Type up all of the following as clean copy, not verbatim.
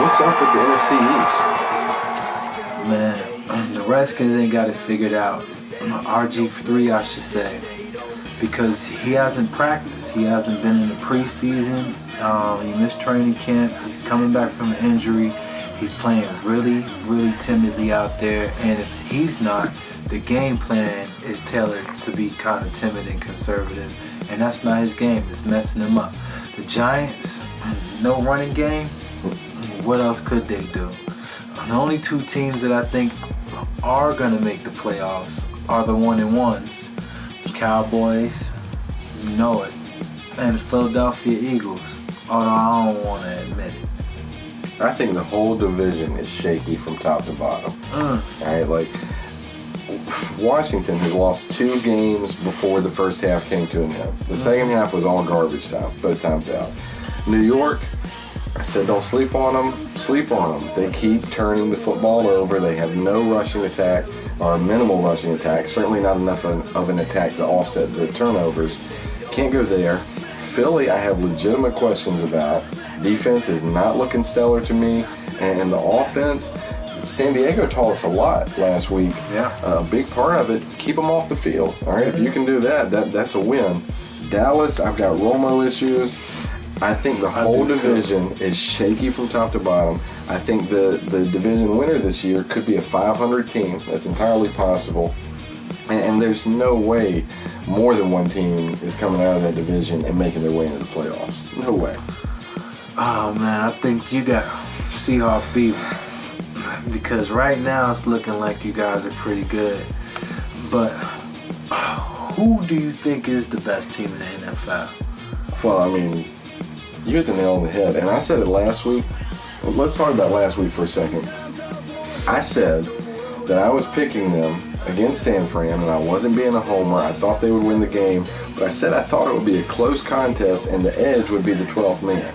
What's up with the NFC East? Man, the Redskins ain't got it figured out. RG3, I should say, because he hasn't practiced. He hasn't been in the preseason. He missed training camp. He's coming back from an injury. He's playing really, really timidly out there. And if he's not, the game plan is tailored to be kind of timid and conservative. And that's not his game. It's messing him up. The Giants, no running game. What else could they do? The only two teams that I think are going to make the playoffs are the 1-1s. Cowboys, you know it. And the Philadelphia Eagles, although I don't want to admit it. I think the whole division is shaky from top to bottom. All right, like Washington has lost 2 games before the first half came to an end. The second half was all garbage time, both times out. New York, I said don't sleep on them. Sleep on them. They keep turning the football over. They have no rushing attack or a minimal rushing attack. Certainly not enough of an attack to offset the turnovers. Can't go there. Philly, I have legitimate questions about. Defense is not looking stellar to me. And the offense, San Diego taught us a lot last week. Yeah. A big part of it, keep them off the field. All right, if you can do that, that's a win. Dallas, I've got Romo issues. I think the whole division is shaky from top to bottom. I think the division winner this year could be a 500 team. That's entirely possible. And there's no way more than one team is coming out of that division and making their way into the playoffs. No way. Oh, man, I think you got Seahawk fever. Because right now it's looking like you guys are pretty good. But who do you think is the best team in the NFL? Well, I mean, you hit the nail on the head. And I said it last week. Well, let's talk about last week for a second. I said that I was picking them against San Fran, and I wasn't being a homer. I thought they would win the game. But I said I thought it would be a close contest, and the edge would be the 12th man.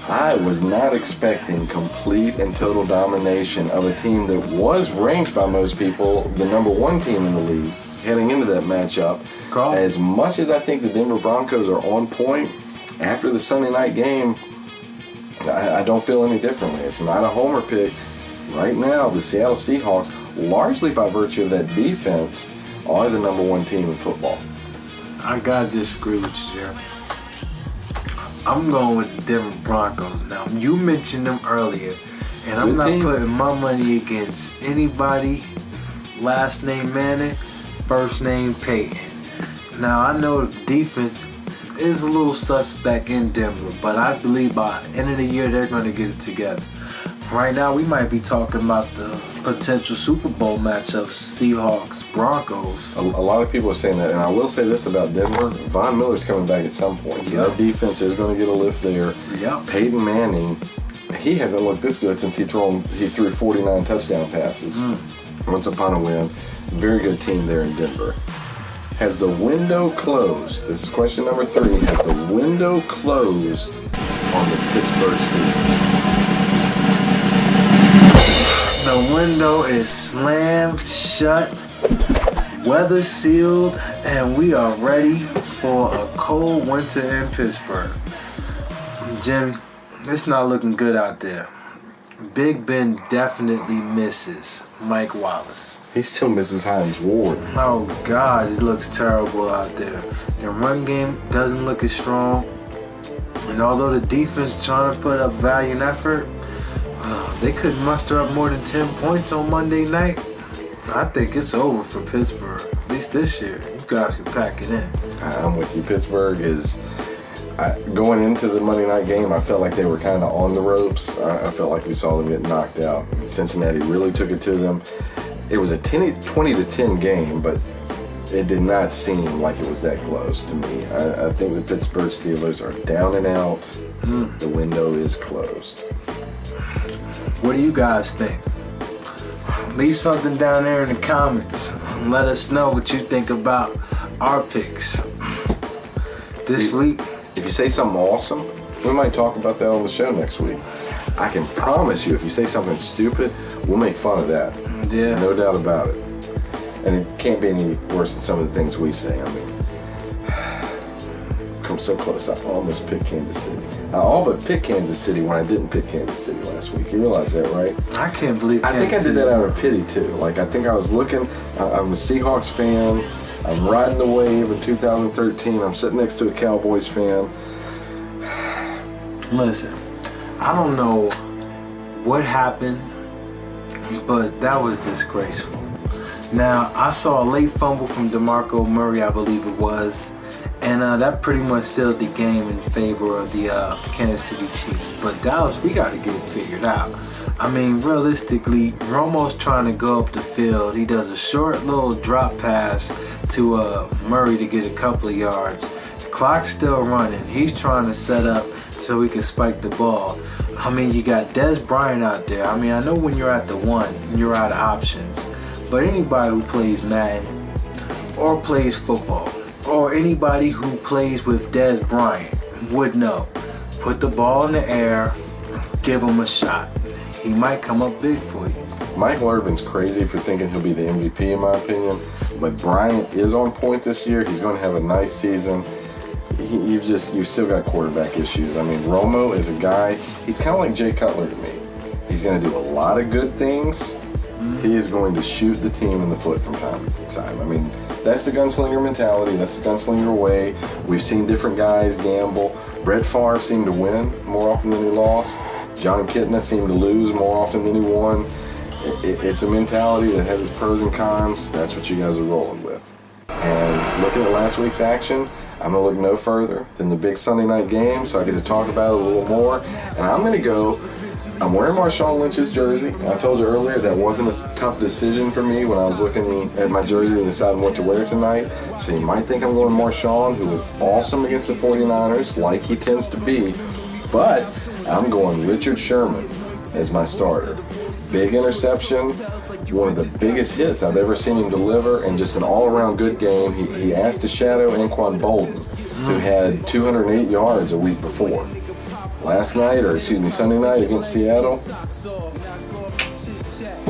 I was not expecting complete and total domination of a team that was ranked by most people the number 1 team in the league heading into that matchup. As much as I think the Denver Broncos are on point, after the Sunday night game, I don't feel any differently. It's not a homer pick. Right now, the Seattle Seahawks, largely by virtue of that defense, are the number 1 team in football. I gotta disagree with you, Jerry. I'm going with the Denver Broncos. Now, you mentioned them earlier, and I'm not putting my money against anybody. Last name Manning, first name Peyton. Now, I know the defense is a little suspect in Denver, but I believe by the end of the year they're going to get it together. Right now, we might be talking about the potential Super Bowl matchup, Seahawks-Broncos. A lot of people are saying that, and I will say this about Denver. Von Miller's coming back at some point, so that defense is going to get a lift there. Yep. Peyton Manning, he hasn't looked this good since he threw 49 touchdown passes. Once upon a win. Very good team there in Denver. Has the window closed? This is question number 3. Has the window closed on the Pittsburgh Steelers? The window is slammed shut, weather sealed, and we are ready for a cold winter in Pittsburgh. Jim, it's not looking good out there. Big Ben definitely misses Mike Wallace. He still misses Hines Ward. Oh, God, it looks terrible out there. Their run game doesn't look as strong. And although the defense is trying to put up valiant effort, they couldn't muster up more than 10 points on Monday night. I think it's over for Pittsburgh, at least this year. You guys can pack it in. I'm with you. Pittsburgh is... going into the Monday night game, I felt like they were kind of on the ropes. I felt like we saw them get knocked out. Cincinnati really took it to them. It was a 20-10 game, but it did not seem like it was that close to me. I think the Pittsburgh Steelers are down and out. The window is closed. What do you guys think? Leave something down there in the comments. Let us know what you think about our picks this week. If you say something awesome, we might talk about that on the show next week. I can promise you, if you say something stupid, we'll make fun of that. Yeah. No doubt about it. And it can't be any worse than some of the things we say. I mean, I'm so close. I almost picked Kansas City. I all but picked Kansas City when I didn't pick Kansas City last week. You realize that, right? I can't believe I think I did that out of pity, too. Like, I think I was looking. I'm a Seahawks fan. I'm riding the wave in 2013. I'm sitting next to a Cowboys fan. Listen, I don't know what happened, but that was disgraceful. Now, I saw a late fumble from DeMarco Murray, I believe it was, and that pretty much sealed the game in favor of the Kansas City Chiefs. But Dallas, we got to get it figured out. I mean, realistically, Romo's trying to go up the field. He does a short little drop pass to Murray to get a couple of yards. The clock's still running. He's trying to set up so he can spike the ball. I mean, you got Dez Bryant out there. I mean, I know when you're at the one, you're out of options. But anybody who plays Madden or plays football or anybody who plays with Dez Bryant would know. Put the ball in the air, give him a shot. He might come up big for you. Michael Irvin's crazy for thinking he'll be the MVP, in my opinion. But Bryant is on point this year. He's going to have a nice season. You've still got quarterback issues. I mean, Romo is a guy, he's kind of like Jay Cutler to me. He's going to do a lot of good things. He is going to shoot the team in the foot from time to time. I mean, that's the gunslinger mentality. That's the gunslinger way. We've seen different guys gamble. Brett Favre seemed to win more often than he lost. John Kitna seemed to lose more often than he won. It's a mentality that has its pros and cons. That's what you guys are rolling with. And looking at last week's action, I'm going to look no further than the big Sunday night game, so I get to talk about it a little more. And I'm going to go, I'm wearing Marshawn Lynch's jersey. I told you earlier that wasn't a tough decision for me when I was looking at my jersey and deciding what to wear tonight. So you might think I'm going Marshawn, who was awesome against the 49ers, like he tends to be. But I'm going Richard Sherman as my starter. Big interception, one of the biggest hits I've ever seen him deliver, and just an all-around good game. He asked to shadow Anquan Bolden, who had 208 yards a week before. Sunday night against Seattle,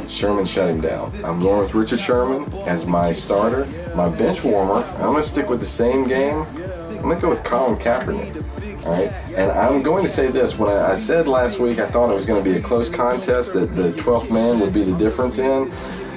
Sherman shut him down. I'm going with Richard Sherman as my starter. My bench warmer, I'm going to stick with the same game. I'm going to go with Colin Kaepernick. All right, and I'm going to say this. When I said last week I thought it was going to be a close contest, that the 12th man would be the difference in,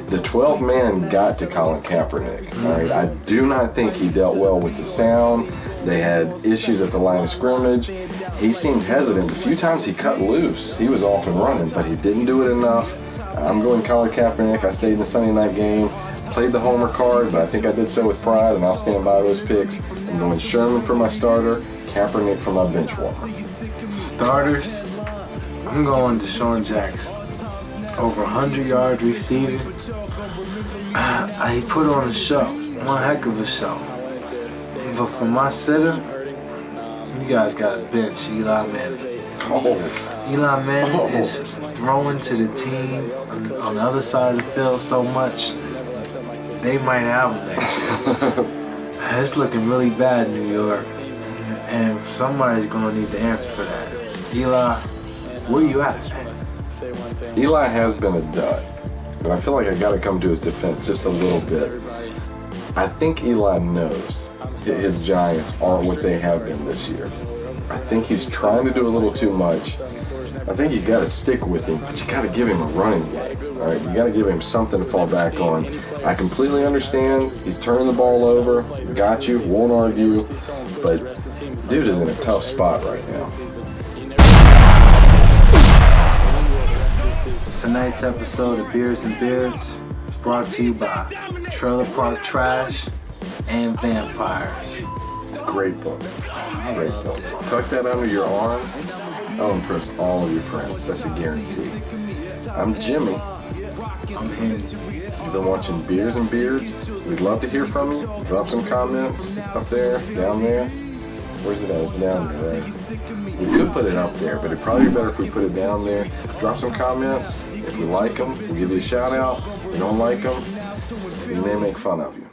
the 12th man got to Colin Kaepernick. All right, I do not think he dealt well with the sound. They had issues at the line of scrimmage. He seemed hesitant. The few times he cut loose, he was off and running, but he didn't do it enough. I'm going Colin Kaepernick. I stayed in the Sunday night game, played the homer card, but I think I did so with pride, and I'll stand by those picks. I'm going Sherman for my starter, Kaepernick for my bench warmer. Starters, I'm going Deshaun Jackson. Over 100 yards receiving. He put on a show, one heck of a show. But for my sitter, you guys got to bench Eli Manning. Eli Manning is throwing to the team on the other side of the field so much, they might have him next year. It's looking really bad in New York, and somebody's going to need to answer for that. Eli, where you at? Eli has been a dud, but I feel like I got to come to his defense just a little bit. I think Eli knows that his Giants aren't what they have been this year. I think he's trying to do a little too much. I think you got to stick with him, but you got to give him a running game. All right, you got to give him something to fall back on. I completely understand. He's turning the ball over. Got you. Won't argue. But dude is in a tough spot right now. Tonight's episode of Beers and Beards is brought to you by Trailer Park Trash and Vampires. Great book. Great book. Tuck that under your arm. I'll impress all of your friends. That's a guarantee. I'm Jimmy. I'm Henny. You've been watching Beers and Beards. We'd love to hear from you. Drop some comments up there, down there. Where's it at? It's down there, right? We could put it up there, but it'd probably be better if we put it down there. Drop some comments. If we like them, we'll give you a shout out. If you don't like them, we may make fun of you.